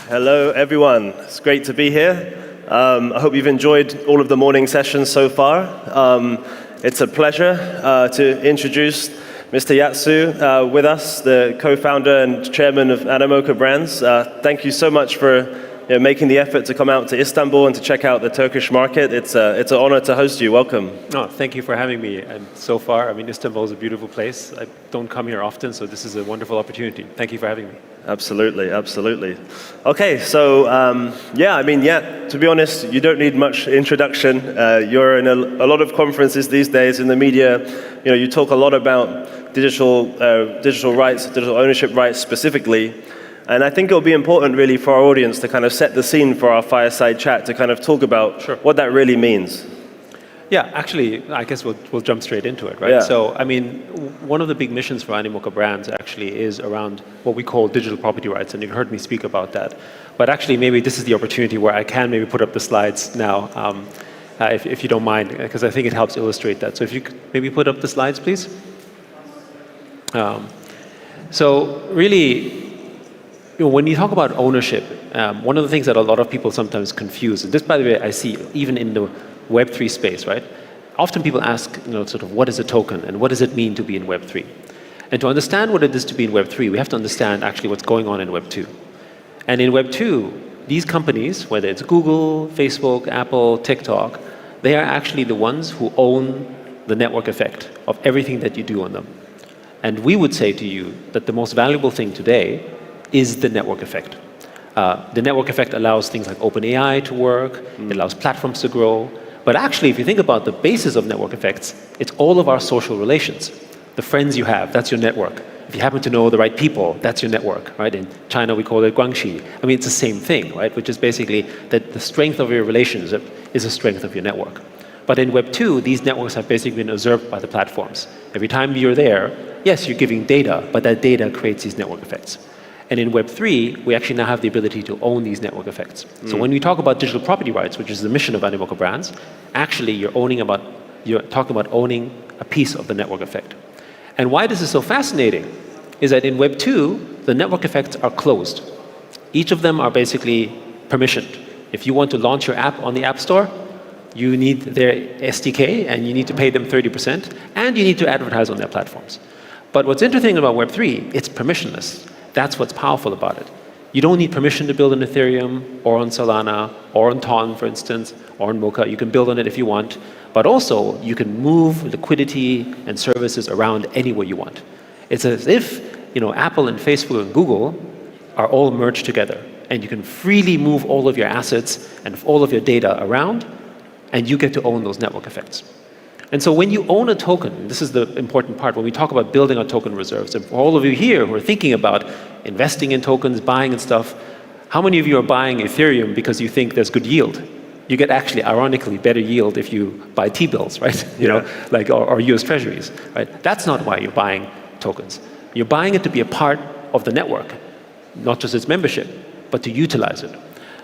Hello, everyone. It's great to be here. I hope you've enjoyed all of the morning sessions so far. It's a pleasure to introduce Mr. Yatsu with us, the co-founder and chairman of Animoca Brands. Thank you so much for making the effort to come out to Istanbul and to check out the Turkish market. It's an honor to host you. Welcome. Oh, thank you for having me. And so far, Istanbul is a beautiful place. I don't come here often, so this is a wonderful opportunity. Thank you for having me. Absolutely, absolutely. Okay, so to be honest, you don't need much introduction. You're in a lot of conferences these days in the media. You talk a lot about digital rights, digital ownership rights specifically. And I think it'll be important really for our audience to kind of set the scene for our fireside chat to kind of talk about what that really means. Yeah, actually, I guess we'll jump straight into it, right? Yeah. So, one of the big missions for Animoca Brands actually is around what we call digital property rights, and you've heard me speak about that. But actually, maybe this is the opportunity where I can maybe put up the slides now, if you don't mind, because I think it helps illustrate that. So if you could maybe put up the slides, please. So really, when you talk about ownership, one of the things that a lot of people sometimes confuse, and this, by the way, I see even in the Web3 space, right? Often people ask, sort of, what is a token and what does it mean to be in Web3? And to understand what it is to be in Web3, we have to understand actually what's going on in Web2. And in Web2, these companies, whether it's Google, Facebook, Apple, TikTok, they are actually the ones who own the network effect of everything that you do on them. And we would say to you that the most valuable thing today is the network effect. The network effect allows things like OpenAI to work, it allows platforms to grow. But actually, if you think about the basis of network effects, it's all of our social relations. The friends you have, that's your network. If you happen to know the right people, that's your network, right? In China, we call it guangxi. It's the same thing, right? Which is basically that the strength of your relationship is the strength of your network. But in Web2, these networks have basically been usurped by the platforms. Every time you're there, yes, you're giving data, but that data creates these network effects. And in Web3, we actually now have the ability to own these network effects. So when we talk about digital property rights, which is the mission of Animoca Brands, actually you're talking about owning a piece of the network effect. And why this is so fascinating is that in Web2, the network effects are closed. Each of them are basically permissioned. If you want to launch your app on the App Store, you need their SDK and you need to pay them 30%, and you need to advertise on their platforms. But what's interesting about Web3, it's permissionless. That's what's powerful about it. You don't need permission to build on Ethereum or on Solana or on Ton, for instance, or on Mocha. You can build on it if you want, but also you can move liquidity and services around anywhere you want. It's as if Apple and Facebook and Google are all merged together, and you can freely move all of your assets and all of your data around, and you get to own those network effects. And so when you own a token, this is the important part, when we talk about building our token reserves, and for all of you here who are thinking about investing in tokens, buying and stuff, how many of you are buying Ethereum because you think there's good yield? You get actually, ironically, better yield if you buy T-bills, right? Or US Treasuries, right? That's not why you're buying tokens. You're buying it to be a part of the network, not just its membership, but to utilize it.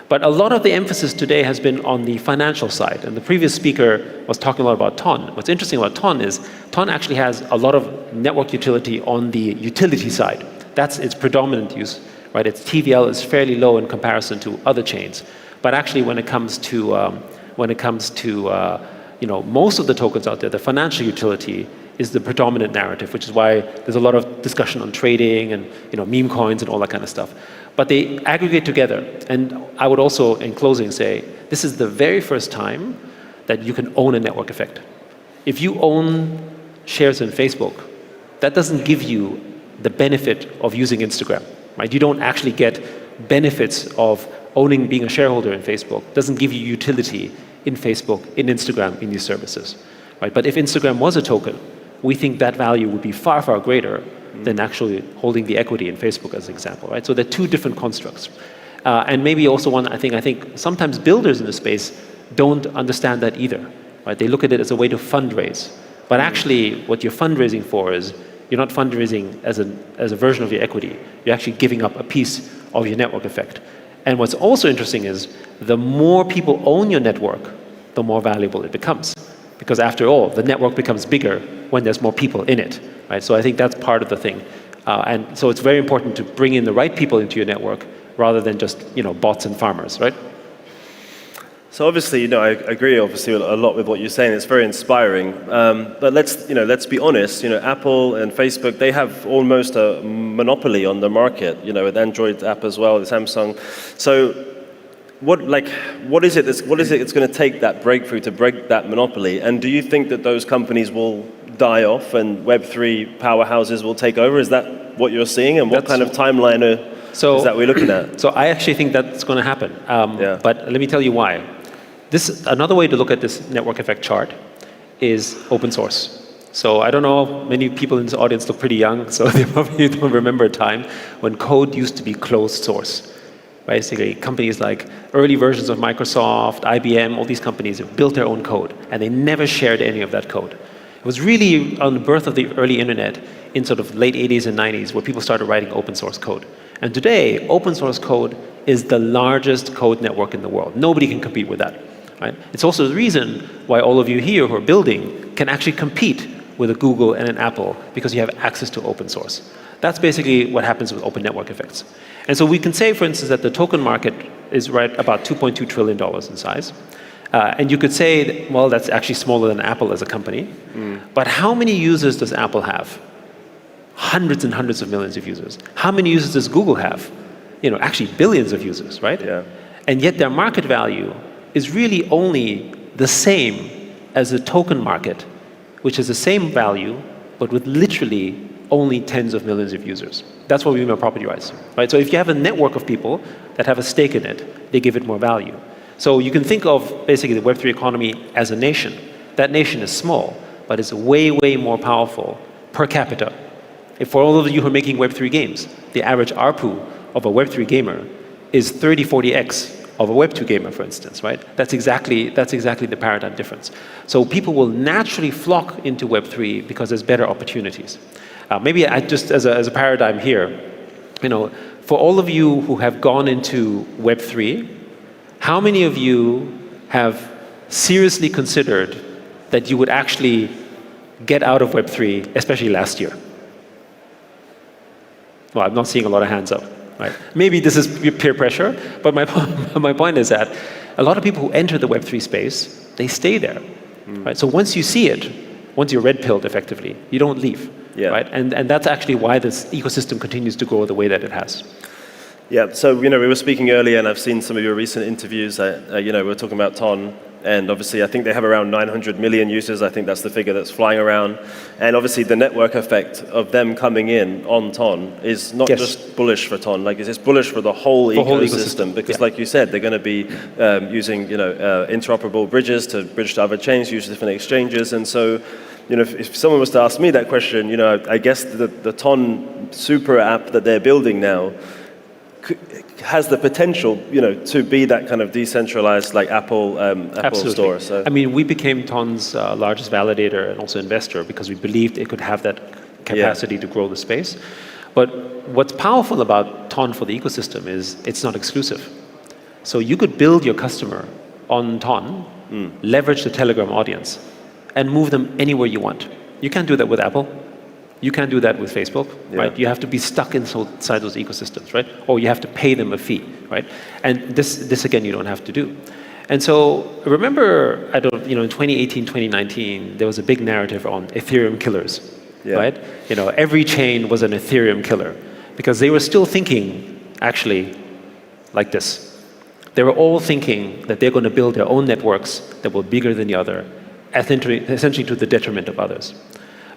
But a lot of the emphasis today has been on the financial side. And the previous speaker was talking a lot about Ton. What's interesting about Ton is Ton actually has a lot of network utility on the utility side. That's its predominant use, right? Its TVL is fairly low in comparison to other chains. But actually, when it comes to most of the tokens out there, the financial utility is the predominant narrative, which is why there's a lot of discussion on trading and meme coins and all that kind of stuff. But they aggregate together. And I would also, in closing, say this is the very first time that you can own a network effect. If you own shares in Facebook, that doesn't give you the benefit of using Instagram, right? You don't actually get benefits of being a shareholder in Facebook. It doesn't give you utility in Facebook, in Instagram, in these services, right? But if Instagram was a token, we think that value would be far, far greater than actually holding the equity in Facebook as an example, right? So they're two different constructs. And maybe also one, I think sometimes builders in the space don't understand that either, right? They look at it as a way to fundraise. But actually, what you're fundraising for is, you're not fundraising as a version of your equity. You're actually giving up a piece of your network effect. And what's also interesting is, the more people own your network, the more valuable it becomes. Because after all, the network becomes bigger when there's more people in it, right? So I think that's part of the thing. And so it's very important to bring in the right people into your network, rather than just bots and farmers, right? So obviously, I agree obviously a lot with what you're saying. It's very inspiring. But let's be honest. Apple and Facebook, they have almost a monopoly on the market. With Android app as well, Samsung. So what is it that's going to take that breakthrough to break that monopoly? And do you think that those companies will die off and Web3 powerhouses will take over? Is that what you're seeing? And what kind of timeline is that we're looking at? So I actually think that's going to happen. But let me tell you why. Another way to look at this network effect chart is open source. So I don't know, many people in this audience look pretty young, so they probably don't remember a time when code used to be closed source. Basically, companies like early versions of Microsoft, IBM, all these companies have built their own code, and they never shared any of that code. It was really on the birth of the early internet in sort of late 80s and 90s where people started writing open source code. And today, open source code is the largest code network in the world. Nobody can compete with that. Right? It's also the reason why all of you here who are building can actually compete with a Google and an Apple, because you have access to open source. That's basically what happens with open network effects. And so we can say, for instance, that the token market is right about $2.2 trillion in size. And you could say, well, that's actually smaller than Apple as a company. But how many users does Apple have? Hundreds and hundreds of millions of users. How many users does Google have? Actually billions of users, right? Yeah. And yet their market value is really only the same as the token market, which is the same value, but with literally only tens of millions of users. That's what we mean by property rights, right? So if you have a network of people that have a stake in it, they give it more value. So you can think of basically the Web3 economy as a nation. That nation is small, but it's way, way more powerful per capita. If for all of you who are making Web3 games, the average ARPU of a Web3 gamer is 30, 40x of a Web2 gamer, for instance, right? That's exactly the paradigm difference. So people will naturally flock into Web3 because there's better opportunities. Maybe I just as a paradigm here, for all of you who have gone into Web3, how many of you have seriously considered that you would actually get out of Web3, especially last year? Well, I'm not seeing a lot of hands up. Right. Maybe this is peer pressure, but my point is that a lot of people who enter the Web3 space, they stay there. Right? So once you see it, once you're red-pilled effectively, you don't leave. Yeah. Right? And that's actually why this ecosystem continues to grow the way that it has. Yeah, so we were speaking earlier, and I've seen some of your recent interviews. We were talking about Ton, and obviously I think they have around 900 million users. I think that's the figure that's flying around. And obviously the network effect of them coming in on Ton is not just bullish for Ton, it's bullish for the whole ecosystem. Because like you said, they're going to be using interoperable bridges to bridge to other chains, use different exchanges. And so if someone was to ask me that question, I guess the Ton super app that they're building now has the potential, to be that kind of decentralized like Apple store. So I mean, we became Ton's largest validator and also investor because we believed it could have that capacity to grow the space. But what's powerful about Ton for the ecosystem is it's not exclusive. So you could build your customer on Ton, leverage the Telegram audience, and move them anywhere you want. You can't do that with Apple. You can't do that with Facebook, right? You have to be stuck inside those ecosystems, right? Or you have to pay them a fee, right? And this again, you don't have to do. And so remember, in 2018, 2019, there was a big narrative on Ethereum killers, right? Every chain was an Ethereum killer because they were still thinking, actually, like this. They were all thinking that they're going to build their own networks that were bigger than the other, essentially to the detriment of others.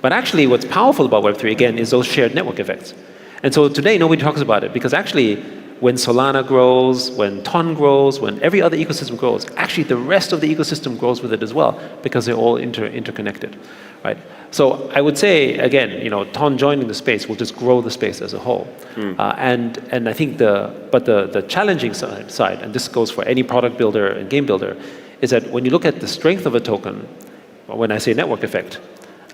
But actually, what's powerful about Web3, again, is those shared network effects. And so today, nobody talks about it, because actually, when Solana grows, when Ton grows, when every other ecosystem grows, actually the rest of the ecosystem grows with it as well, because they're all interconnected, right? So I would say, again, Ton joining the space will just grow the space as a whole. And I think the challenging side, and this goes for any product builder and game builder, is that when you look at the strength of a token, when I say network effect,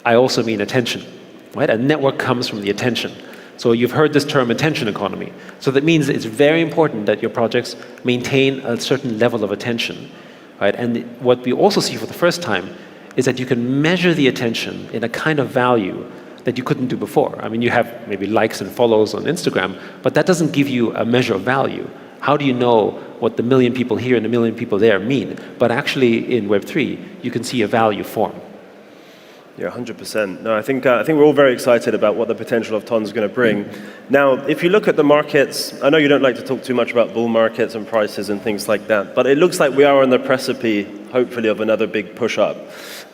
I also mean attention, right? A network comes from the attention. So you've heard this term attention economy. So that means it's very important that your projects maintain a certain level of attention, right? And what we also see for the first time is that you can measure the attention in a kind of value that you couldn't do before. I mean, you have maybe likes and follows on Instagram, but that doesn't give you a measure of value. How do you know what the million people here and the million people there mean? But actually in Web3, you can see a value form. Yeah, 100%. No, I think we're all very excited about what the potential of Ton's going to bring. Now, if you look at the markets, I know you don't like to talk too much about bull markets and prices and things like that, but it looks like we are on the precipice, hopefully, of another big push up.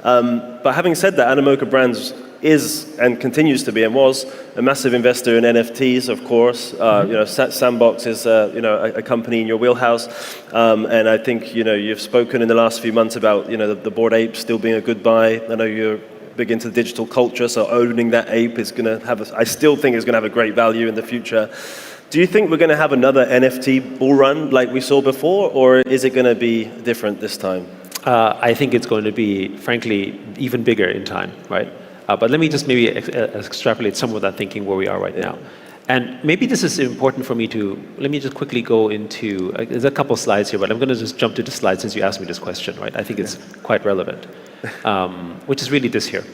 But having said that, Animoca Brands is and continues to be and was a massive investor in NFTs, of course. Sandbox is a company in your wheelhouse, and I think you've spoken in the last few months about the Bored Ape still being a good buy. I know you're big into digital culture, so owning that ape is going to have I still think it's going to have a great value in the future. Do you think we're going to have another NFT bull run like we saw before, or is it going to be different this time? I think it's going to be, frankly, even bigger in time, right? But let me just maybe extrapolate some of that thinking where we are right now. And maybe this is important for me let me just quickly go into, there's a couple slides here, but I'm going to just jump to the slide since you asked me this question, right? I think it's quite relevant, which is really this here.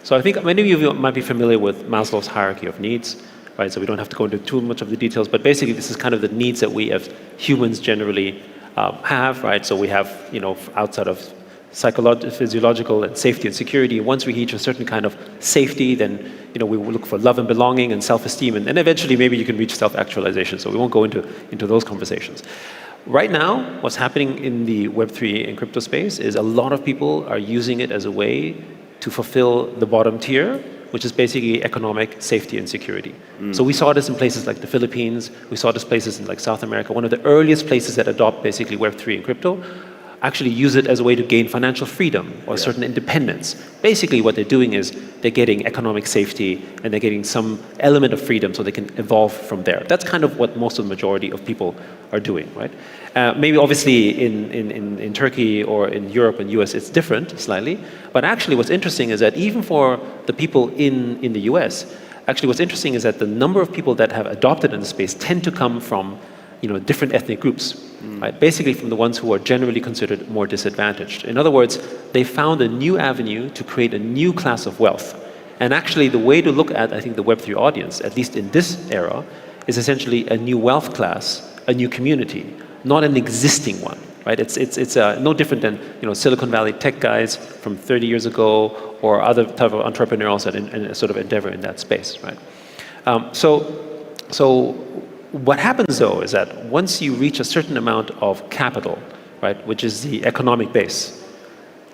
So I think many of you might be familiar with Maslow's hierarchy of needs, right? So we don't have to go into too much of the details, but basically this is kind of the needs that we as humans generally have, right? So we have, outside of physiological and safety and security. Once we reach a certain kind of safety, then we will look for love and belonging and self-esteem, and eventually maybe you can reach self-actualization. So we won't go into those conversations. Right now, what's happening in the Web3 and crypto space is a lot of people are using it as a way to fulfill the bottom tier, which is basically economic safety and security. So we saw this in places like the Philippines. We saw this places in like South America. One of the earliest places that adopt basically Web3 and crypto actually use it as a way to gain financial freedom or certain independence. Basically what they're doing is they're getting economic safety and they're getting some element of freedom so they can evolve from there. That's kind of what most of the majority of people are doing, right? Maybe obviously in Turkey or in Europe and US it's different slightly, but actually what's interesting is that even for the people in the US, actually what's interesting is that the number of people that have adopted in the space tend to come from different ethnic groups, right? Basically from the ones who are generally considered more disadvantaged. In other words, they found a new avenue to create a new class of wealth. And actually the way to look at, I think, the Web3 audience, at least in this era, is essentially a new wealth class, a new community, not an existing one, right? It's no different than Silicon Valley tech guys from 30 years ago or other type of entrepreneurs that sort of endeavor in that space, right? So what happens though is that once you reach a certain amount of capital, right, which is the economic base,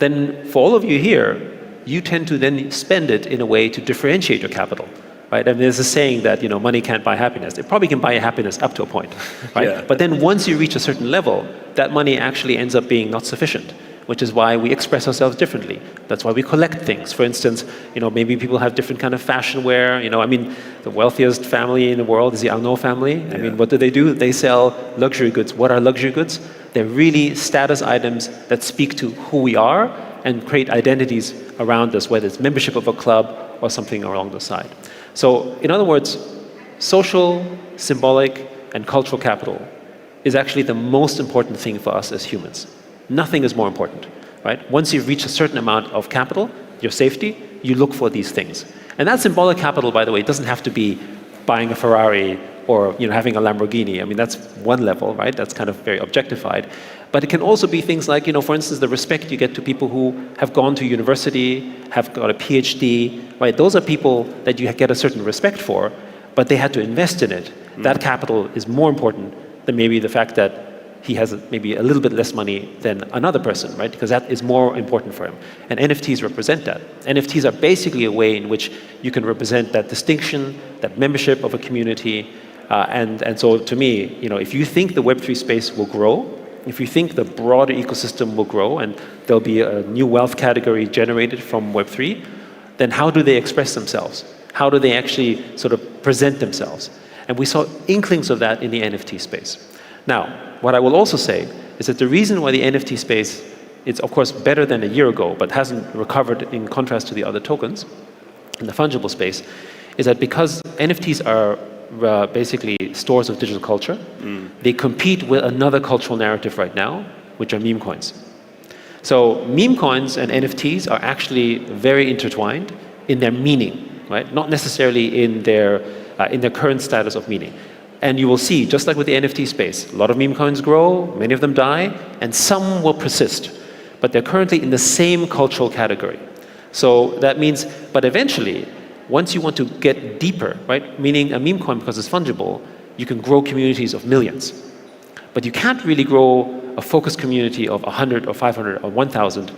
then for all of you here, you tend to then spend it in a way to differentiate your capital, right? And there's a saying that money can't buy happiness. It probably can buy happiness up to a point, right? Yeah. But then once you reach a certain level, that money actually ends up being not sufficient, which is why we express ourselves differently. That's why we collect things. For instance, maybe people have different kind of fashion wear. I mean, the wealthiest family in the world is the Arnault family. Yeah. I mean, what do? They sell luxury goods. What are luxury goods? They're really status items that speak to who we are and create identities around us, whether it's membership of a club or something along the side. So, in other words, social, symbolic, and cultural capital is actually the most important thing for us as humans. Nothing is more important, right? Once you've reached a certain amount of capital, your safety, you look for these things. And that symbolic capital, by the way, doesn't have to be buying a Ferrari or having a Lamborghini. I mean, that's one level, right? That's kind of very objectified. But it can also be things like, for instance, the respect you get to people who have gone to university, have got a PhD, right? Those are people that you get a certain respect for, but they had to invest in it. That capital is more important than maybe the fact that he has maybe a little bit less money than another person, right? Because that is more important for him. And NFTs represent that. NFTs are basically a way in which you can represent that distinction, that membership of a community. And so to me, if you think the Web3 space will grow, if you think the broader ecosystem will grow and there'll be a new wealth category generated from Web3, then how do they express themselves? How do they actually sort of present themselves? And we saw inklings of that in the NFT space. Now, what I will also say is that the reason why the NFT space is, of course, better than a year ago, but hasn't recovered in contrast to the other tokens in the fungible space, is that because NFTs are basically stores of digital culture, they compete with another cultural narrative right now, which are meme coins. So meme coins and NFTs are actually very intertwined in their meaning. right? Not necessarily in their current status of meaning. And you will see, just like with the NFT space, a lot of meme coins grow, many of them die, and some will persist. But they're currently in the same cultural category. So that means, but eventually, once you want to get deeper, right? Meaning a meme coin, because it's fungible, you can grow communities of millions. But you can't really grow a focused community of 100 or 500 or 1,000,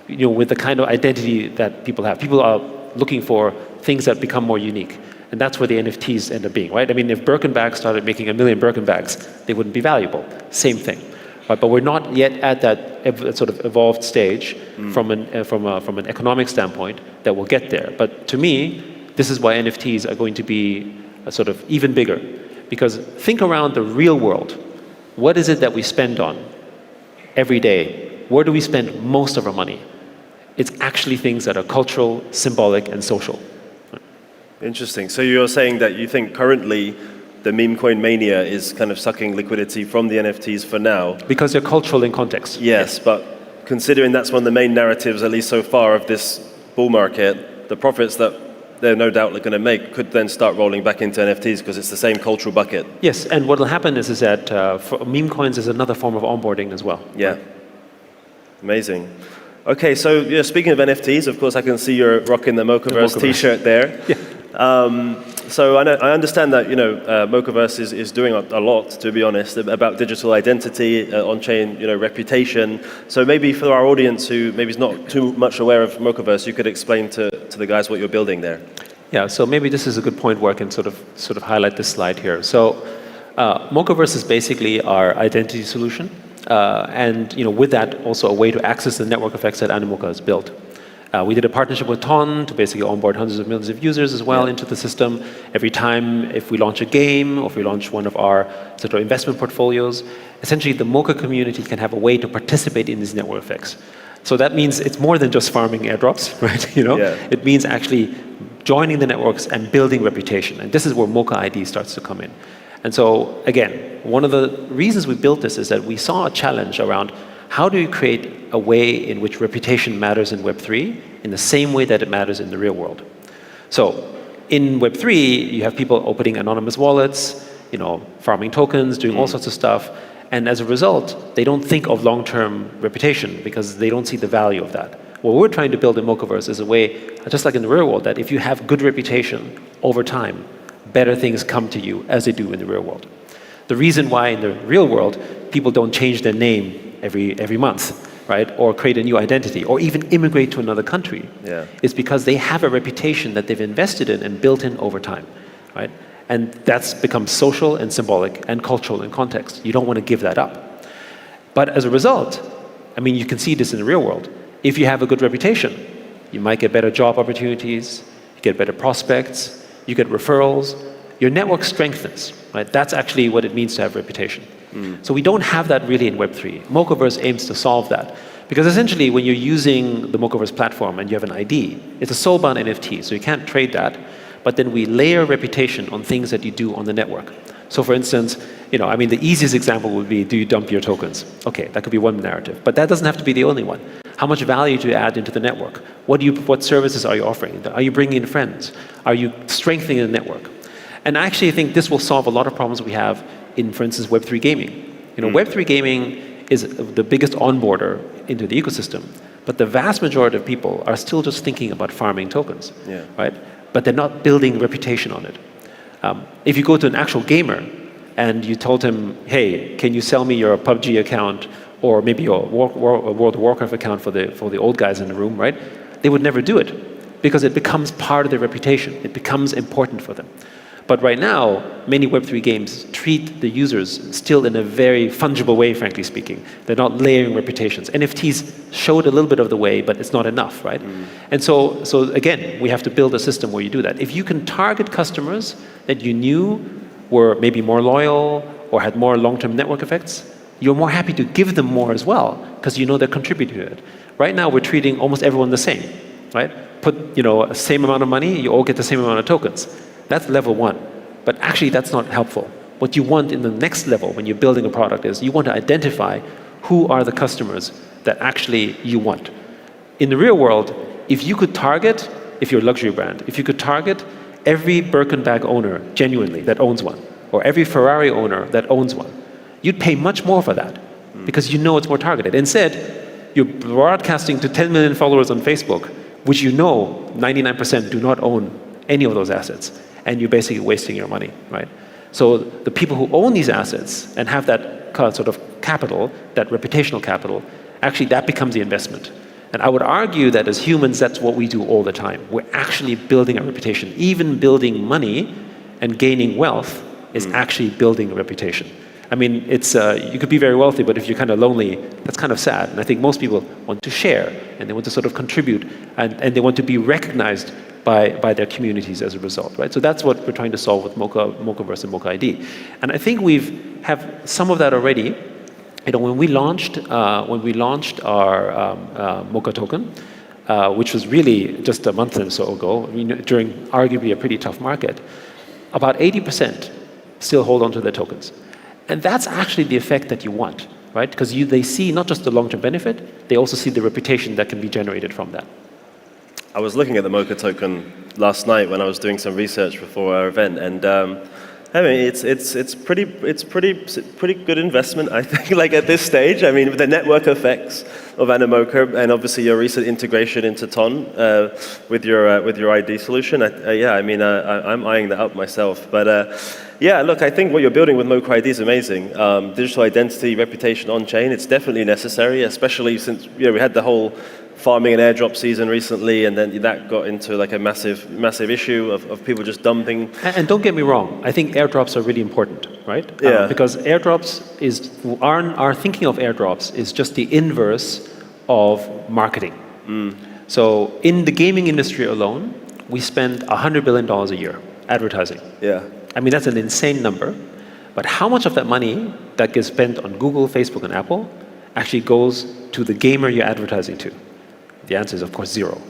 with the kind of identity that people have. People are looking for things that become more unique. And that's where the NFTs end up being, right? I mean, if Birkin bags started making 1 million Birkin bags, they wouldn't be valuable. Same thing. Right? But we're not yet at that sort of evolved stage from an economic standpoint that will get there. But to me, this is why NFTs are going to be sort of even bigger. Because think around the real world. What is it that we spend on every day? Where do we spend most of our money? It's actually things that are cultural, symbolic, and social. Interesting. So you're saying that you think currently the meme coin mania is kind of sucking liquidity from the NFTs for now? Because they're cultural in context. Yes, but considering that's one of the main narratives, at least so far, of this bull market, the profits that they're no doubt going to make could then start rolling back into NFTs because it's the same cultural bucket. Yes, and what will happen is that for meme coins is another form of onboarding as well. Yeah. Amazing. Okay, so speaking of NFTs, of course, I can see you're rocking the Mochaverse t-shirt there. Yeah. So I understand that Mochaverse is doing a lot, to be honest, about digital identity, on-chain reputation. So maybe for our audience who maybe is not too much aware of Mochaverse, you could explain to the guys what you're building there. Yeah. So maybe this is a good point where I can sort of highlight this slide here. So Mochaverse is basically our identity solution, and with that also a way to access the network effects that Animoca has built. We did a partnership with Ton to basically onboard hundreds of millions of users as well into the system. Every time if we launch a game or if we launch one of our sort of investment portfolios, essentially the Mocha community can have a way to participate in these network effects. So that means it's more than just farming airdrops, right? It means actually joining the networks and building reputation. And this is where Mocha ID starts to come in. And so again, one of the reasons we built this is that we saw a challenge around how do you create a way in which reputation matters in Web3 in the same way that it matters in the real world? So in Web3, you have people opening anonymous wallets, farming tokens, doing all sorts of stuff. And as a result, they don't think of long-term reputation because they don't see the value of that. What we're trying to build in Mochaverse is a way, just like in the real world, that if you have good reputation over time, better things come to you as they do in the real world. The reason why in the real world, people don't change their name every month, right? Or create a new identity, or even immigrate to another country, is because they have a reputation that they've invested in and built in over time, right? And that's become social and symbolic and cultural in context. You don't want to give that up. But as a result, you can see this in the real world. If you have a good reputation, you might get better job opportunities, you get better prospects, you get referrals, your network strengthens, right? That's actually what it means to have reputation. So we don't have that really in Web3. Mochaverse aims to solve that. Because essentially, when you're using the Mochaverse platform and you have an ID, it's a soul-bound NFT, so you can't trade that. But then we layer reputation on things that you do on the network. So for instance, the easiest example would be, do you dump your tokens? Okay, that could be one narrative. But that doesn't have to be the only one. How much value do you add into the network? What services are you offering? Are you bringing in friends? Are you strengthening the network? And I actually think this will solve a lot of problems we have in, for instance, Web3 gaming. Web3 gaming is the biggest onboarder into the ecosystem, but the vast majority of people are still just thinking about farming tokens, right? But they're not building reputation on it. If you go to an actual gamer and you told him, hey, can you sell me your PUBG account or maybe your World of Warcraft account for the old guys in the room, right? They would never do it because it becomes part of their reputation. It becomes important for them. But right now, many Web3 games treat the users still in a very fungible way, frankly speaking. They're not layering reputations. NFTs showed a little bit of the way, but it's not enough, right? And so again, we have to build a system where you do that. If you can target customers that you knew were maybe more loyal or had more long-term network effects, you're more happy to give them more as well because you know they're contributing to it. Right now, we're treating almost everyone the same, right? Put a same amount of money, you all get the same amount of tokens. That's level one. But actually, that's not helpful. What you want in the next level when you're building a product is you want to identify who are the customers that actually you want. In the real world, if you could target if you're a luxury brand, if you could target every Birkin bag owner genuinely that owns one, or every Ferrari owner that owns one, you'd pay much more for that because you know it's more targeted. Instead, you're broadcasting to 10 million followers on Facebook, which you know 99% do not own any of those assets, and you're basically wasting your money, right? So the people who own these assets and have that sort of capital, that reputational capital, actually that becomes the investment. And I would argue that as humans, that's what we do all the time. We're actually building a reputation. Even building money and gaining wealth is actually building a reputation. I mean, it's you could be very wealthy, but if you're kind of lonely, that's kind of sad. And I think most people want to share, and they want to sort of contribute, and they want to be recognized by their communities as a result, right? So that's what we're trying to solve with Mochaverse and Mocha ID. And I think have some of that already. You know, when we launched our Mocha token, which was really just a month or so ago, I mean, during arguably a pretty tough market, about 80% still hold on to their tokens. And that's actually the effect that you want, right? Because they see not just the long-term benefit, they also see the reputation that can be generated from that. I was looking at the Mocha token last night when I was doing some research before our event, and I mean, it's pretty good investment, I think. Like at this stage, I mean, with the network effects of Animoca and obviously your recent integration into Ton with your ID solution, I'm eyeing that up myself. But yeah, look, I think what you're building with Mocha ID is amazing. Digital identity, reputation on chain, it's definitely necessary, especially since we had the whole farming and airdrop season recently, and then that got into like a massive issue of people just dumping. And don't get me wrong, I think airdrops are really important, right? Yeah. Because airdrops our thinking of airdrops is just the inverse of marketing. So in the gaming industry alone, we spend $100 billion a year advertising. Yeah. I mean, that's an insane number. But how much of that money that gets spent on Google, Facebook, and Apple actually goes to the gamer you're advertising to? The answer is, of course, zero.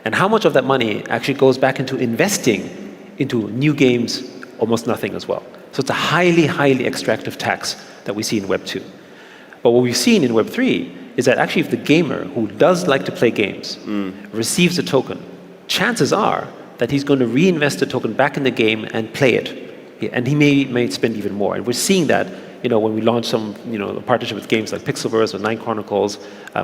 And how much of that money actually goes back into investing into new games? Almost nothing as well. So it's a highly, highly extractive tax that we see in Web 2. But what we've seen in Web 3 is that actually if the gamer who does like to play games receives a token, chances are that he's going to reinvest the token back in the game and play it. And he may spend even more. And we're seeing that when we launched some, a partnership with games like Pixelverse or Nine Chronicles,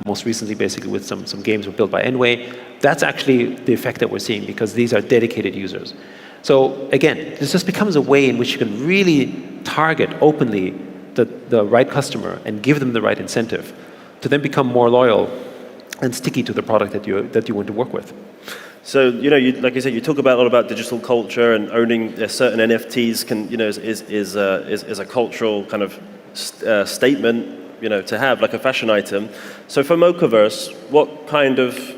most recently basically with some games were built by Enway, that's actually the effect that we're seeing because these are dedicated users. So again, this just becomes a way in which you can really target openly the right customer and give them the right incentive to then become more loyal and sticky to the product that you want to work with. So like you said, you talk a lot about digital culture and owning certain NFTs is a cultural kind of statement to have, like a fashion item. So for Mochaverse, what kind of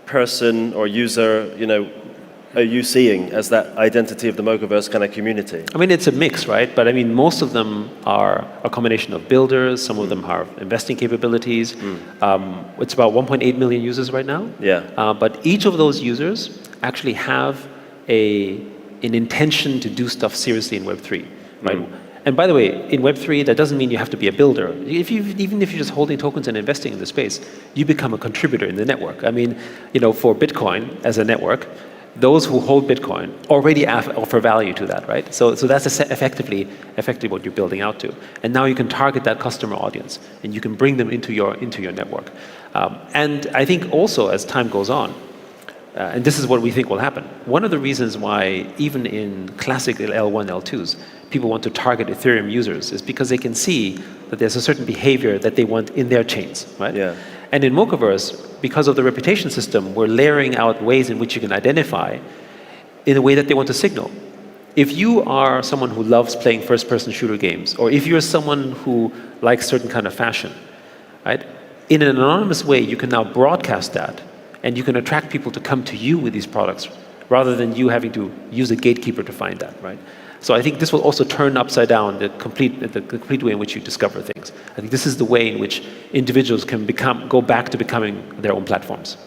person or user are you seeing as that identity of the Mochaverse kind of community? I mean, it's a mix, right? But I mean, most of them are a combination of builders. Some of them have investing capabilities. It's about 1.8 million users right now. Yeah. But each of those users actually have an intention to do stuff seriously in Web3, right? And by the way, in Web3, that doesn't mean you have to be a builder. Even if you're just holding tokens and investing in the space, you become a contributor in the network. I mean, for Bitcoin as a network, those who hold Bitcoin already offer value to that, right? So that's effectively what you're building out to. And now you can target that customer audience, and you can bring them into your network. And I think also as time goes on, and this is what we think will happen. One of the reasons why even in classic L1, L2s, people want to target Ethereum users is because they can see that there's a certain behavior that they want in their chains, right? Yeah. And in Mochaverse, because of the reputation system, we're layering out ways in which you can identify in a way that they want to signal. If you are someone who loves playing first-person shooter games, or if you're someone who likes certain kind of fashion, right? In an anonymous way, you can now broadcast that, and you can attract people to come to you with these products, rather than you having to use a gatekeeper to find that, right? So I think this will also turn upside down the complete way in which you discover things. I think this is the way in which individuals can go back to becoming their own platforms.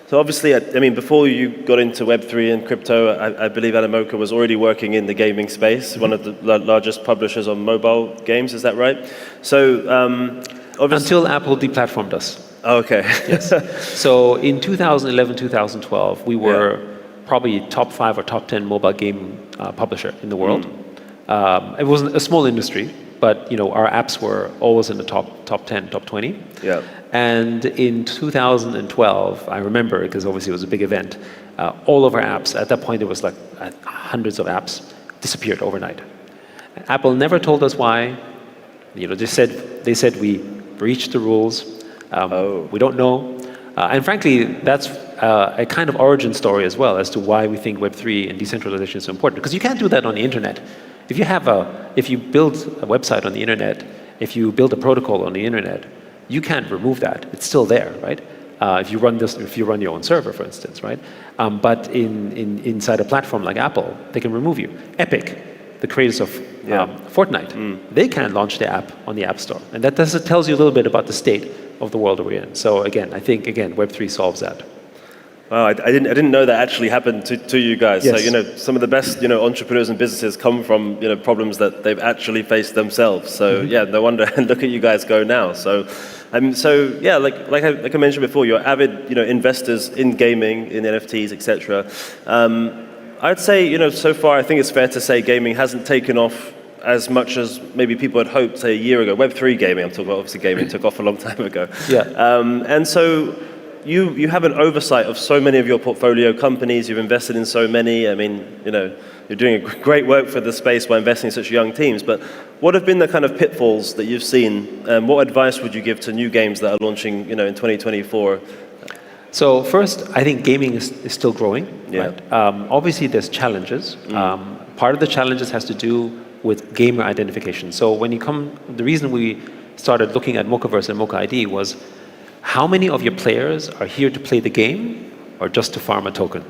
So obviously, I mean, before you got into Web3 and crypto, I believe Animoca was already working in the gaming space, one of the largest publishers on mobile games, is that right? So until Apple deplatformed us. Okay. Yes. So in 2011, 2012, we were probably top 5 or top 10 mobile game publisher in the world. It wasn't a small industry, but our apps were always in the top 10, top 20. Yeah. And in 2012, I remember, because obviously it was a big event, all of our apps, at that point there was like hundreds of apps, disappeared overnight. Apple never told us why. They said we breached the rules. We don't know. And frankly, that's a kind of origin story as well as to why we think Web3 and decentralization is so important. Because you can't do that on the internet. If you build a website on the internet, if you build a protocol on the internet, you can't remove that. It's still there, right? If you run your own server, for instance, right? But inside a platform like Apple, they can remove you. Epic, the creators of Fortnite, they can't launch the app on the App Store. And that tells you a little bit about the state of the world we're in. So again, I think Web3 solves that. Wow, I didn't know that actually happened to you guys. Yes. So some of the best entrepreneurs and businesses come from problems that they've actually faced themselves. So yeah, no wonder. And look at you guys go now. So yeah, like I mentioned before, you're avid investors in gaming, in NFTs, etc. I'd say so far I think it's fair to say gaming hasn't taken off as much as maybe people had hoped, say, a year ago. Web3 gaming, I'm talking about, obviously gaming took off a long time ago. Yeah. And so you have an oversight of so many of your portfolio companies. You've invested in so many. I mean, you're doing great work for the space by investing in such young teams. But what have been the kind of pitfalls that you've seen? What advice would you give to new games that are launching, in 2024? So first, I think gaming is still growing. Yeah. Right? Obviously, there's challenges. Part of the challenges has to do with gamer identification. So the reason we started looking at Mochaverse and Mocha ID was how many of your players are here to play the game or just to farm a token,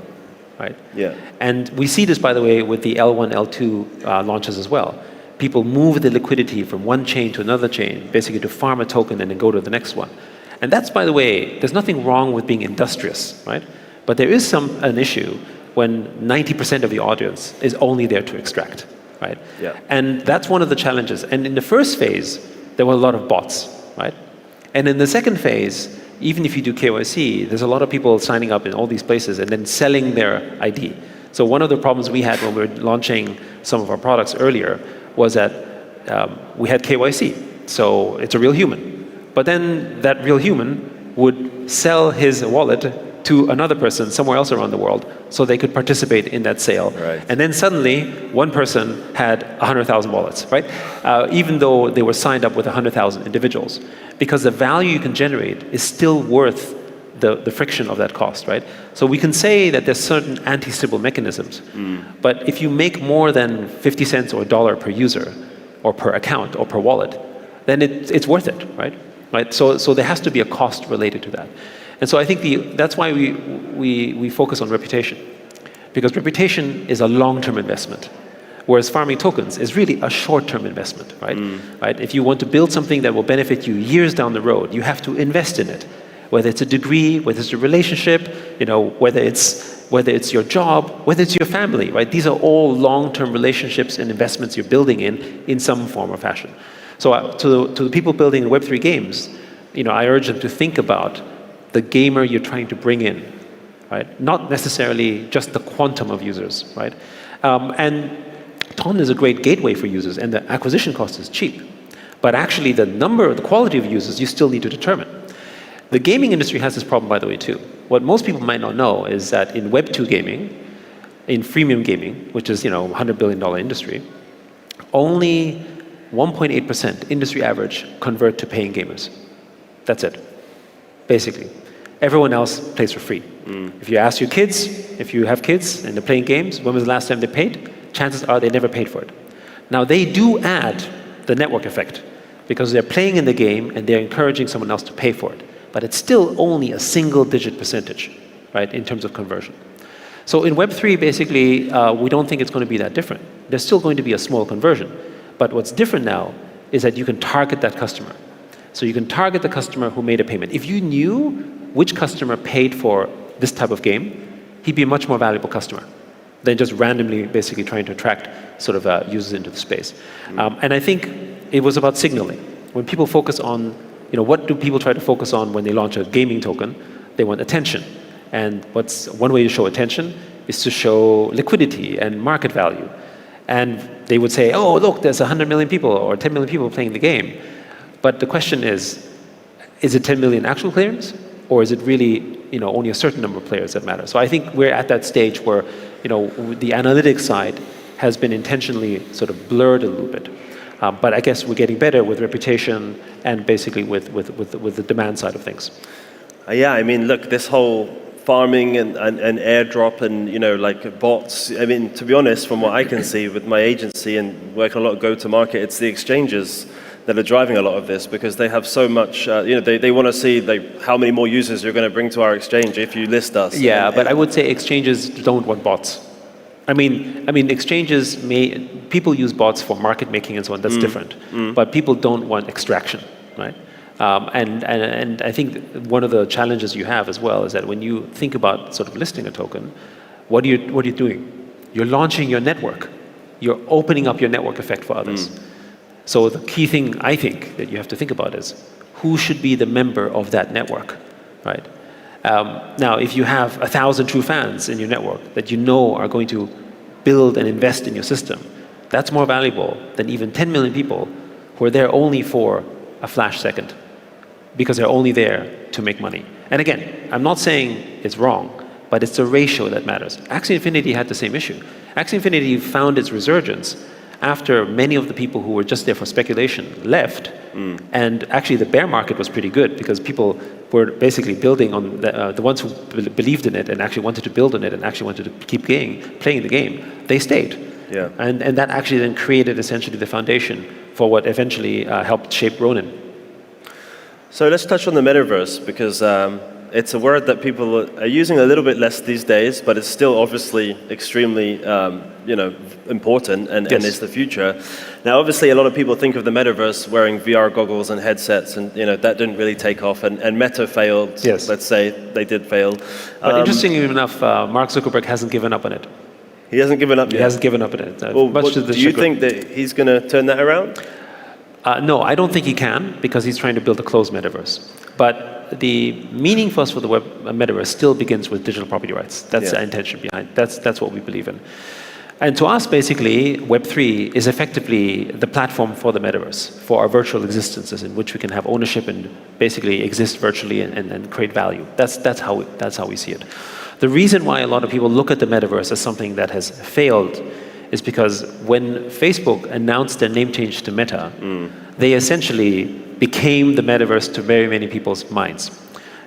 right? Yeah. And we see this, by the way, with the L1, L2 launches as well. People move the liquidity from one chain to another chain, basically to farm a token and then go to the next one. And that's, by the way, there's nothing wrong with being industrious, right? But there is an issue when 90% of the audience is only there to extract, right? Yeah. And that's one of the challenges. And in the first phase, there were a lot of bots, right? And in the second phase, even if you do KYC, there's a lot of people signing up in all these places and then selling their ID. So one of the problems we had when we were launching some of our products earlier was that we had KYC. So it's a real human. But then that real human would sell his wallet to another person somewhere else around the world so they could participate in that sale. Right. And then suddenly, one person had 100,000 wallets, right? Even though they were signed up with 100,000 individuals. Because the value you can generate is still worth the friction of that cost, right? So we can say that there's certain anti-Sybil mechanisms. But if you make more than 50 cents or $1 per user, or per account, or per wallet, then it's worth it, right? So there has to be a cost related to that. And so I think that's why we focus on reputation. Because reputation is a long-term investment. Whereas farming tokens is really a short-term investment, right? Right? If you want to build something that will benefit you years down the road, you have to invest in it. Whether it's a degree, whether it's a relationship, whether it's your job, whether it's your family, right? These are all long-term relationships and investments you're building in some form or fashion. So to the people building Web3 games, I urge them to think about the gamer you're trying to bring in, right? Not necessarily just the quantum of users, right? And Ton is a great gateway for users, and the acquisition cost is cheap. But actually, the quality of users, you still need to determine. The gaming industry has this problem, by the way, too. What most people might not know is that in Web2 gaming, in freemium gaming, which is $100 billion industry, only 1.8% industry average convert to paying gamers. That's it, basically. Everyone else plays for free. If you ask your kids, if you have kids and they're playing games, when was the last time they paid? Chances are they never paid for it. Now, they do add the network effect because they're playing in the game and they're encouraging someone else to pay for it. But it's still only a single-digit percentage, right, in terms of conversion. So in Web3, basically, we don't think it's going to be that different. There's still going to be a small conversion. But what's different now is that you can target that customer. So you can target the customer who made a payment. If you knew which customer paid for this type of game, he'd be a much more valuable customer than just randomly basically trying to attract sort of users into the space. And I think it was about signaling. When people focus on what do people try to focus on when they launch a gaming token? They want attention. And what's one way to show attention is to show liquidity and market value. And they would say, oh, look, there's 100 million people or 10 million people playing the game. But the question is it 10 million actual players? Or is it really only a certain number of players that matter? So I think we're at that stage where the analytics side has been intentionally sort of blurred a little bit. But I guess we're getting better with reputation and basically with the demand side of things. Yeah, I mean, look, this whole farming and airdrop and like bots. I mean, to be honest, from what I can see with my agency and working a lot of go-to-market, it's the exchanges that are driving a lot of this because they have so much. They want to see how many more users you're going to bring to our exchange if you list us. Yeah, but I would say exchanges don't want bots. I mean, exchanges people use bots for market making and so on. That's different. But people don't want extraction, right? And I think one of the challenges you have as well is that when you think about sort of listing a token, what are you doing? You're launching your network. You're opening up your network effect for others. So the key thing I think that you have to think about is who should be the member of that network, right? Now, if you have 1,000 true fans in your network that are going to build and invest in your system, that's more valuable than even 10 million people who are there only for a flash second because they're only there to make money. And again, I'm not saying it's wrong, but it's the ratio that matters. Axie Infinity had the same issue. Axie Infinity found its resurgence after many of the people who were just there for speculation left, and actually the bear market was pretty good because people were basically building on the ones who believed in it and actually wanted to build on it and actually wanted to keep playing the game, they stayed. Yeah. And that actually then created essentially the foundation for what eventually helped shape Ronin. So let's touch on the metaverse because it's a word that people are using a little bit less these days, but it's still obviously extremely important and is the future. Now, obviously, a lot of people think of the metaverse wearing VR goggles and headsets, and that didn't really take off. And Meta failed. Yes. Let's say they did fail. But interestingly enough, Mark Zuckerberg hasn't given up on it. He hasn't given up yet. He hasn't given up on it. Do you think that he's going to turn that around? No, I don't think he can because he's trying to build a closed metaverse. But the meaning for us for the web metaverse still begins with digital property rights. That's the intention behind. That's what we believe in. And to us, basically, Web3 is effectively the platform for the metaverse, for our virtual existences in which we can have ownership and basically exist virtually and create value. That's how we see it. The reason why a lot of people look at the metaverse as something that has failed is because when Facebook announced their name change to Meta, they essentially became the metaverse to very many people's minds.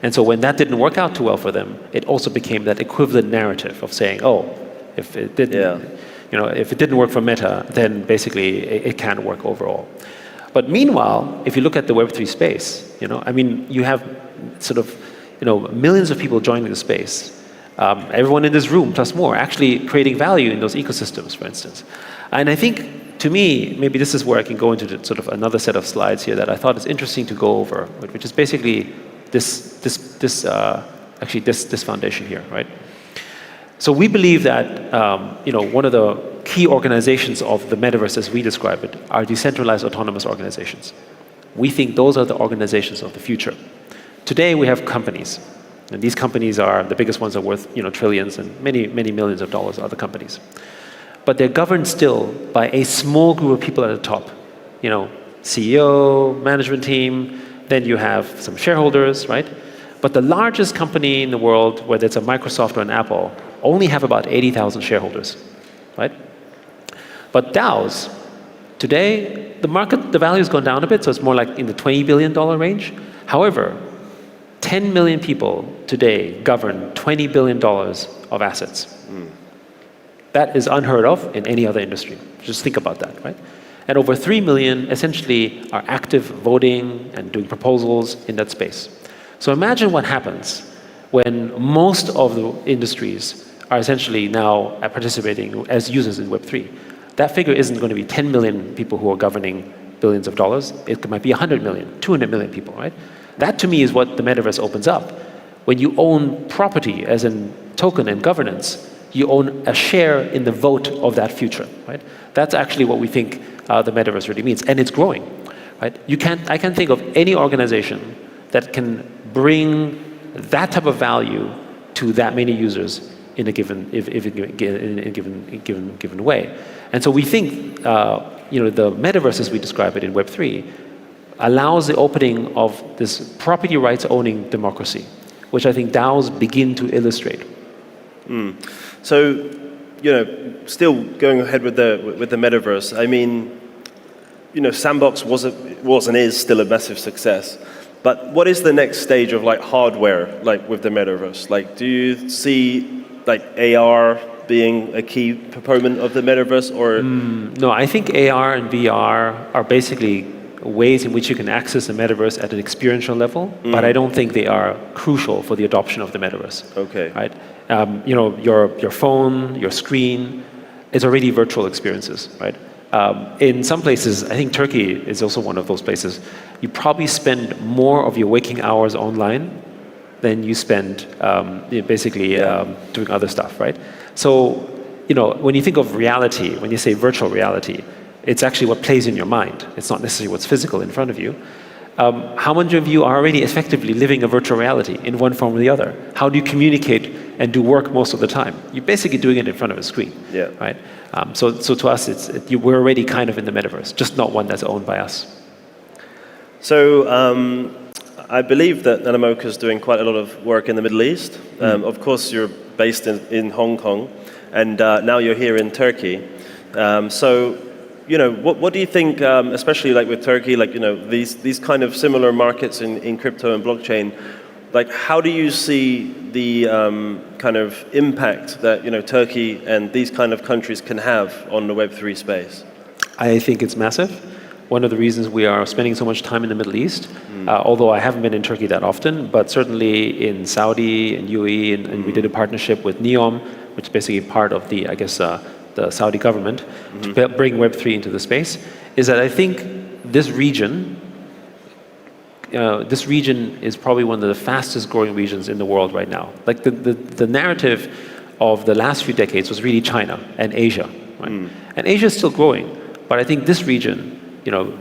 And so when that didn't work out too well for them, it also became that equivalent narrative of saying, oh, if it didn't work for Meta, then basically it can't work overall. But meanwhile, if you look at the Web3 space, you have sort of, millions of people joining the space. Everyone in this room, plus more, actually creating value in those ecosystems, for instance. And I think, to me, maybe this is where I can go into sort of another set of slides here that I thought is interesting to go over, which is basically this foundation here, right? So we believe that one of the key organizations of the metaverse, as we describe it, are decentralized autonomous organizations. We think those are the organizations of the future. Today we have companies, and these companies are the biggest ones are worth trillions and many millions of dollars. Other companies, but they're governed still by a small group of people at the top. CEO, management team. Then you have some shareholders, right? But the largest company in the world, whether it's a Microsoft or an Apple, only have about 80,000 shareholders, right? But DAOs, today, the value has gone down a bit, so it's more like in the $20 billion range. However, 10 million people today govern $20 billion of assets. That is unheard of in any other industry. Just think about that, right? And over 3 million essentially are active voting and doing proposals in that space. So imagine what happens when most of the industries are essentially now participating as users in Web3. That figure isn't going to be 10 million people who are governing billions of dollars. It might be 100 million, 200 million people, right? That to me is what the metaverse opens up. When you own property as in token and governance, you own a share in the vote of that future, right? That's actually what we think the metaverse really means, and it's growing. right? I can't think of any organization that can bring that type of value to that many users in a given given way. And so we think the metaverse, as we describe it in Web3, allows the opening of this property rights owning democracy, which I think DAOs begin to illustrate. So, still going ahead with the metaverse. I mean, Sandbox was and is still a massive success. But what is the next stage of like hardware, like with the metaverse? Like, do you see like AR being a key proponent of the metaverse, or? No, I think AR and VR are basically ways in which you can access the metaverse at an experiential level, but I don't think they are crucial for the adoption of the metaverse. Okay. Right? Your phone, your screen, is already virtual experiences, right? In some places, I think Turkey is also one of those places. You probably spend more of your waking hours online than you spend doing other stuff, right? So, when you think of reality, when you say virtual reality, it's actually what plays in your mind. It's not necessarily what's physical in front of you. How many of you are already effectively living a virtual reality in one form or the other? How do you communicate and do work most of the time? You're basically doing it in front of a screen, right? So to us, we're already kind of in the metaverse, just not one that's owned by us. So I believe that Animoca is doing quite a lot of work in the Middle East. Of course, you're based in Hong Kong, and now you're here in Turkey. What do you think, especially like with Turkey, like these kind of similar markets in crypto and blockchain, like how do you see the kind of impact that Turkey and these kind of countries can have on the Web3 space? I think it's massive. One of the reasons we are spending so much time in the Middle East, although I haven't been in Turkey that often, but certainly in Saudi and UAE, and we did a partnership with NEOM, which is basically part of the, the Saudi government, to bring Web3 into the space, is that I think this region is probably one of the fastest growing regions in the world right now. Like the narrative of the last few decades was really China and Asia, right? And Asia is still growing, but I think this region,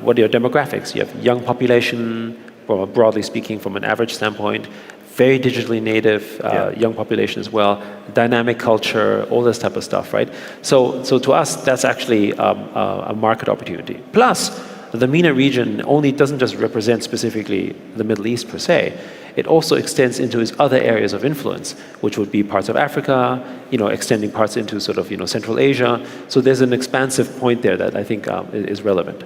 what are your demographics? You have young population, broadly speaking, from an average standpoint, very digitally native, young population as well, dynamic culture, all this type of stuff, right? So to us, that's actually a market opportunity. Plus, the MENA region doesn't just represent specifically the Middle East per se, it also extends into its other areas of influence, which would be parts of Africa, extending parts into sort of, Central Asia. So there's an expansive point there that I think is relevant.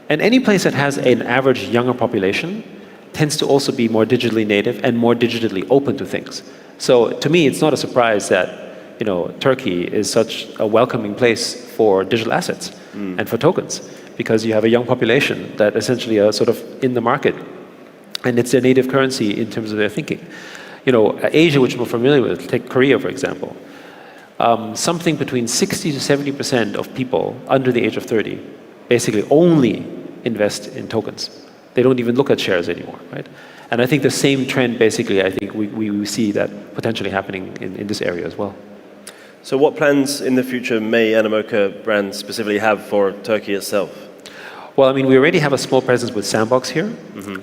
And any place that has an average younger population tends to also be more digitally native and more digitally open to things. So to me, it's not a surprise that Turkey is such a welcoming place for digital assets and for tokens, because you have a young population that essentially are sort of in the market, and it's their native currency in terms of their thinking. Asia, which we're familiar with, take Korea for example, something between 60 to 70% of people under the age of 30 basically only invest in tokens. They don't even look at shares anymore, right? And I think the same trend, basically, I think we see that potentially happening in this area as well. So what plans in the future may Animoca brand specifically have for Turkey itself? Well, we already have a small presence with Sandbox here,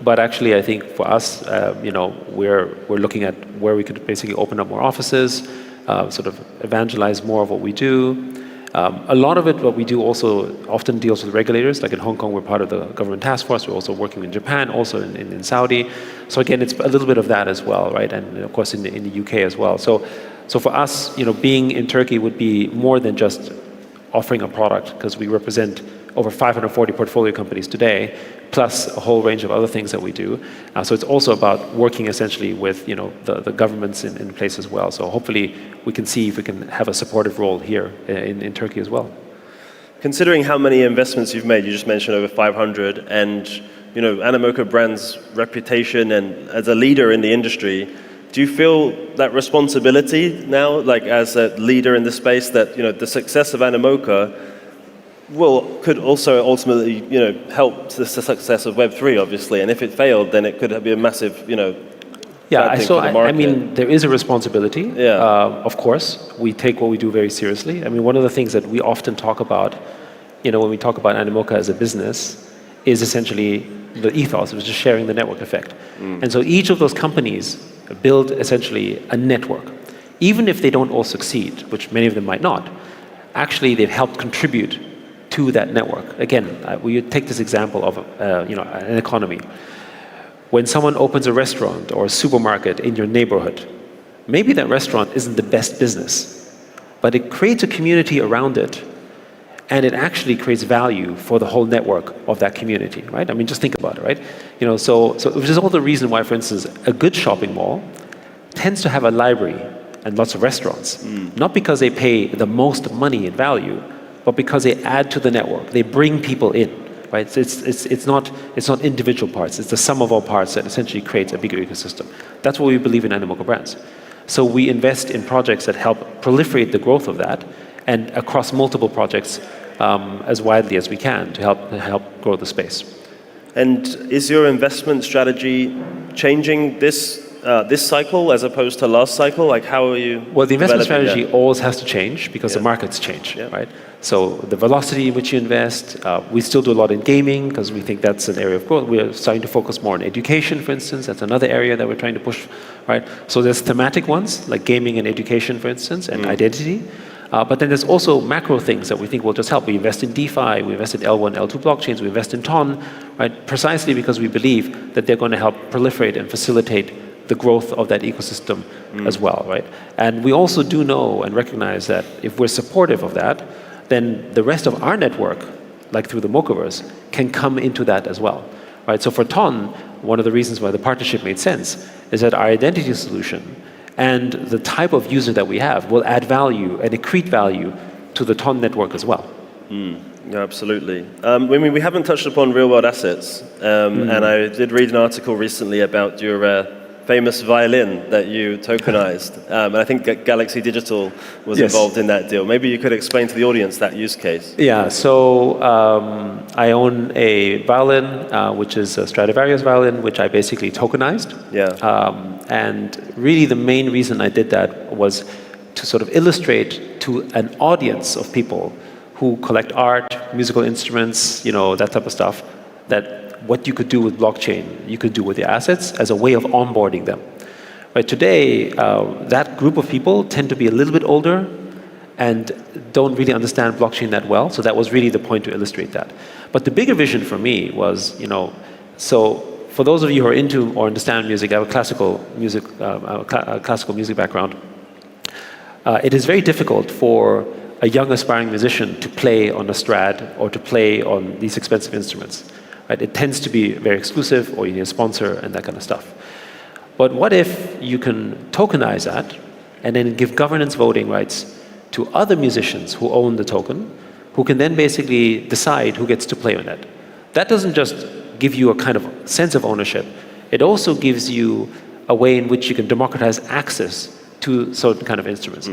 but actually I think for us, we're looking at where we could basically open up more offices, sort of evangelize more of what we do. A lot of it, what we do also often deals with regulators. Like in Hong Kong, we're part of the government task force. We're also working in Japan, also in Saudi. So again, it's a little bit of that as well, right? And of course in the UK as well. So for us, being in Turkey would be more than just offering a product, because we represent over 540 portfolio companies today, plus a whole range of other things that we do. So it's also about working essentially with the governments in place as well. So hopefully we can see if we can have a supportive role here in Turkey as well. Considering how many investments you've made, you just mentioned over 500, and Animoca brand's reputation and as a leader in the industry, do you feel that responsibility now, like as a leader in the space, that the success of Animoca could also ultimately, help the success of Web3, obviously, and if it failed, then it could be a massive, bad thing for the market. There is a responsibility. Of course, we take what we do very seriously. One of the things that we often talk about, when we talk about Animoca as a business, is essentially the ethos, which is sharing the network effect. And so each of those companies build essentially a network. Even if they don't all succeed, which many of them might not, actually they've helped contribute to that network. Again, we take this example of an economy. When someone opens a restaurant or a supermarket in your neighborhood, maybe that restaurant isn't the best business, but it creates a community around it, and it actually creates value for the whole network of that community, right? I mean, just think about it, right? So which is all the reason why, for instance, a good shopping mall tends to have a library and lots of restaurants, not because they pay the most money in value, but because they add to the network. They bring people in, right? So it's not individual parts. It's the sum of all parts that essentially creates a bigger ecosystem. That's what we believe in Animoca Brands. So we invest in projects that help proliferate the growth of that, and across multiple projects as widely as we can to help grow the space. And is your investment strategy changing this cycle as opposed to last cycle? Like, how are you? Well, the investment strategy always has to change because the markets change, right? So the velocity in which you invest, we still do a lot in gaming because we think that's an area of growth. We're starting to focus more on education, for instance. That's another area that we're trying to push, right? So there's thematic ones like gaming and education, for instance, and identity. But then there's also macro things that we think will just help. We invest in DeFi, we invest in L1, L2 blockchains, we invest in TON, right? Precisely because we believe that they're going to help proliferate and facilitate the growth of that ecosystem as well, right? And we also do know and recognize that if we're supportive of that, then the rest of our network, like through the Mochaverse, can come into that as well, right? So for TON, one of the reasons why the partnership made sense is that our identity solution and the type of user that we have will add value and accrete value to the TON network as well. Yeah, absolutely. I mean, we haven't touched upon real-world assets, and I did read an article recently about your famous violin that you tokenized, and I think Galaxy Digital was involved in that deal. Maybe you could explain to the audience that use case. Yeah, so I own a violin, which is a Stradivarius violin, which I basically tokenized. And really the main reason I did that was to sort of illustrate to an audience of people who collect art, musical instruments, that type of stuff, that what you could do with blockchain, you could do with the assets as a way of onboarding them. Right, today, that group of people tend to be a little bit older and don't really understand blockchain that well, so that was really the point to illustrate that. But the bigger vision for me was, so for those of you who are into or understand music, I have a classical music background. It is very difficult for a young aspiring musician to play on a Strad or to play on these expensive instruments. Right? It tends to be very exclusive, or you need a sponsor and that kind of stuff. But what if you can tokenize that and then give governance voting rights to other musicians who own the token, who can then basically decide who gets to play on it? That doesn't just give you a kind of sense of ownership. It also gives you a way in which you can democratize access to certain kind of instruments.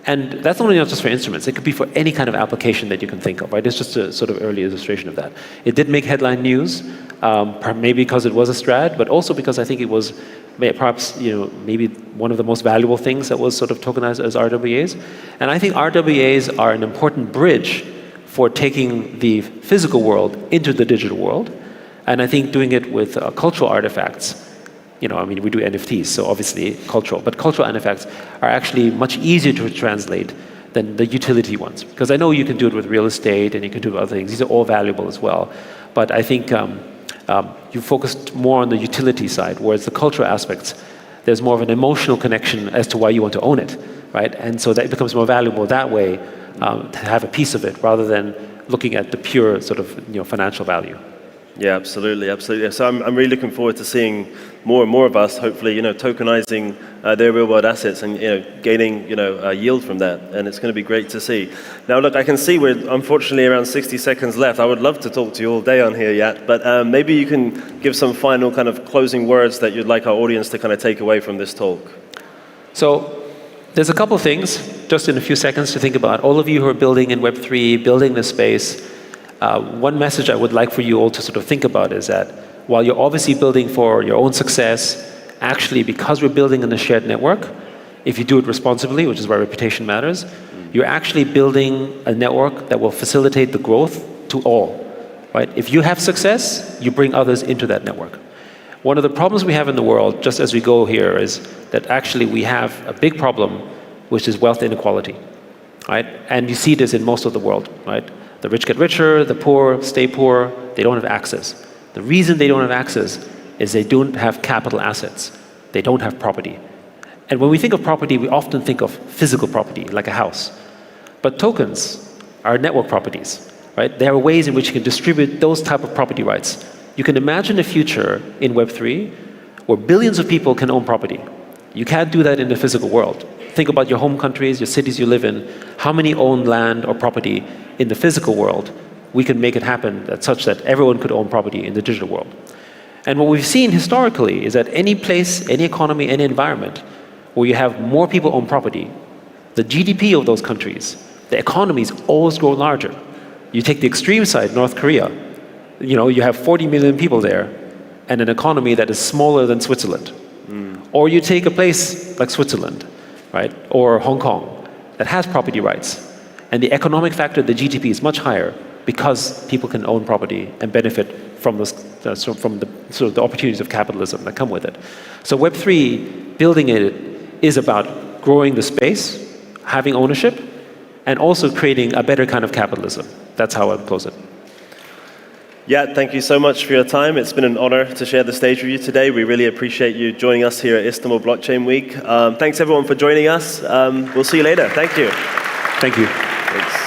And that's not just for instruments. It could be for any kind of application that you can think of, right? It's just a sort of early illustration of that. It did make headline news, maybe because it was a Strad, but also because I think it was perhaps, maybe one of the most valuable things that was sort of tokenized as RWAs. And I think RWAs are an important bridge for taking the physical world into the digital world. And I think doing it with cultural artifacts, we do NFTs, so obviously cultural, but cultural artifacts are actually much easier to translate than the utility ones. Because I know you can do it with real estate and you can do other things. These are all valuable as well. But I think you focused more on the utility side, whereas the cultural aspects, there's more of an emotional connection as to why you want to own it, right? And so that becomes more valuable that way to have a piece of it rather than looking at the pure sort of financial value. Yeah, absolutely. So I'm really looking forward to seeing more and more of us, hopefully, tokenizing their real-world assets and gaining a yield from that, and it's going to be great to see. Now, look, I can see we're unfortunately around 60 seconds left. I would love to talk to you all day on here yet, but maybe you can give some final kind of closing words that you'd like our audience to kind of take away from this talk. So there's a couple of things, just in a few seconds, to think about. All of you who are building in Web3, building this space. One message I would like for you all to sort of think about is that while you're obviously building for your own success, actually because we're building in a shared network, if you do it responsibly, which is why reputation matters, you're actually building a network that will facilitate the growth to all. right? If you have success, you bring others into that network. One of the problems we have in the world, just as we go here, is that actually we have a big problem, which is wealth inequality, right? And you see this in most of the world, right? The rich get richer, the poor stay poor, they don't have access. The reason they don't have access is they don't have capital assets. They don't have property. And when we think of property, we often think of physical property, like a house. But tokens are network properties, right? There are ways in which you can distribute those type of property rights. You can imagine a future in Web3 where billions of people can own property. You can't do that in the physical world. Think about your home countries, your cities you live in. How many own land or property in the physical world? We can make it happen such that everyone could own property in the digital world. And what we've seen historically is that any place, any economy, any environment where you have more people own property, the GDP of those countries, the economies always grow larger. You take the extreme side, North Korea, you have 40 million people there and an economy that is smaller than Switzerland. Or you take a place like Switzerland, right? Or Hong Kong that has property rights. And the economic factor, the GDP, is much higher because people can own property and benefit from the opportunities of capitalism that come with it. So Web3, building it, is about growing the space, having ownership, and also creating a better kind of capitalism. That's how I'd close it. Yeah, thank you so much for your time. It's been an honor to share the stage with you today. We really appreciate you joining us here at Istanbul Blockchain Week. Thanks everyone for joining us. We'll see you later. Thank you. Thank you. Thanks.